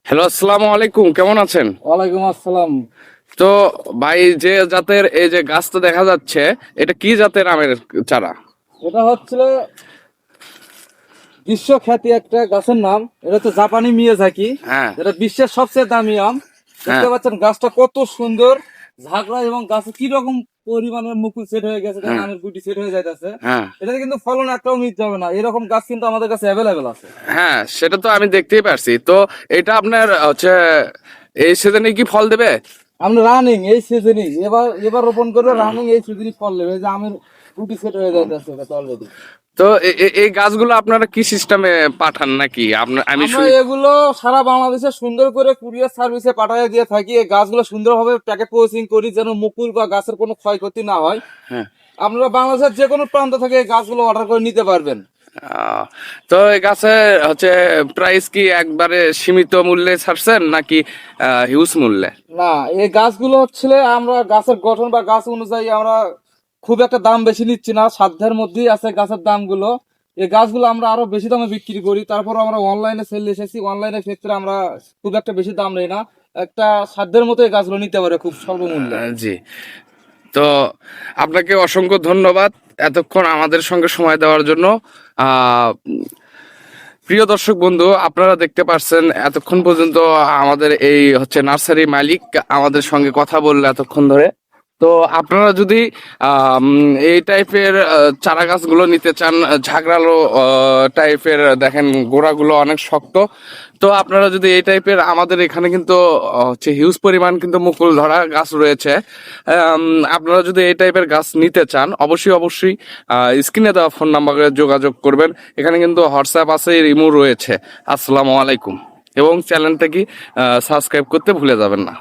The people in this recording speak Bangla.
হ্যালো, আসসালামু আলাইকুম। কেমন আছেন? ওয়ালাইকুম আসসালাম। তো ভাই, যে জাতের এই যে গাছটা দেখা যাচ্ছে, এটা কি জাতের আমের চারা? এটা হচ্ছিল বিশ্বখ্যাতি একটা গাছের নাম। এটা হচ্ছে জাপানি মিয়াজাকি। হ্যাঁ, এটা বিশ্বের সবচেয়ে দামি আম। হ্যাঁ, দেখতে পাচ্ছেন গাছটা কত সুন্দর ঝাঁকড়া, এবং গাছে কি রকম পরিমাণের মুকুল সেট হয়ে গেছে, দেখেন হ্যাঁ, আমের গুটি সেট হয়ে যাইতেছে। হ্যাঁ, এটাতে কিন্তু ফলন একটাও মিস যাবে না, এরকম গাছ কিন্তু আমাদের কাছে অ্যাভেলেবেল আছে। হ্যাঁ, সেটা তো আমি দেখতেই পারছি। তো এটা আপনার হচ্ছে এই সিজনে কি ফল দেবে? আমরা রানিং এই সিজনই এবার এবার রোপণ করবো, রানিং এই সিজনই ফল নেবে। এই যে আমের গুটি সেট হয়ে যাইতেছে এটা অলরেডি। তো এই গাছগুলো আপনারা কি সিস্টেমে পাঠান নাকি? আপনার আমি আমরা শুনি। এগুলো সারা বাংলাদেশে সুন্দর করে কুরিয়ার সার্ভিসে পাঠিয়ে দিয়ে থাকি। এই গাছগুলো সুন্দরভাবে প্যাকেট প্রসেসিং করি যেন মুকুল বা গাছের কোনো ক্ষয়ক্ষতি না হয়। হ্যাঁ। আপনারা বাংলাদেশের যে কোনো প্রান্ত থেকে এই গাছগুলো অর্ডার করে নিতে পারবেন। আহ, তো এই গাছে হচ্ছে প্রাইস কি একবারে সীমিত মূল্যে ছাড়ছেন নাকি হিউজ মূল্যে? না, এই গাছগুলো হচ্ছে আমরা গাছের গঠন বা গাছ অনুযায়ী আমরা খুব একটা দাম বেশি নিচ্ছি না, সাধ্যের মধ্যেই আছে গাছের দামগুলো। এই গাছগুলো আমরা আরো বেশি দামে বিক্রি করি, তারপর আমরা অনলাইনে সেল এসেছি। অনলাইনের ক্ষেত্রে আমরা খুব একটা বেশি দাম নেই না, একটা সাধ্যের মতো এই গাছগুলো নিতে পারে খুব স্বল্প মূল্যে। জি। তো আপনাকে অসংখ্য ধন্যবাদ এতক্ষণ আমাদের সঙ্গে সময় দেওয়ার জন্য। আহ প্রিয় দর্শক বন্ধু, আপনারা দেখতে পাচ্ছেন এতক্ষণ পর্যন্ত আমাদের এই হচ্ছে নার্সারি মালিক আমাদের সঙ্গে কথা বললো এতক্ষণ ধরে। তো আপনারা যদি এই টাইপের চারা গাছগুলো নিতে চান, ঝাঁকড়ালো টাইপের, দেখেন গোড়াগুলো অনেক শক্ত। তো আপনারা যদি এই টাইপের, আমাদের এখানে কিন্তু হচ্ছে হিউজ পরিমাণ কিন্তু মুকুল ধরা গাছ রয়েছে। আপনারা যদি এই টাইপের গাছ নিতে চান, অবশ্যই অবশ্যই স্ক্রিনে দেওয়া ফোন নাম্বারে যোগাযোগ করবেন। এখানে কিন্তু হোয়াটসঅ্যাপ আছে, ইমো রয়েছে। আসসালামু আলাইকুম। এবং চ্যানেলটা কি সাবস্ক্রাইব করতে ভুলে যাবেন না।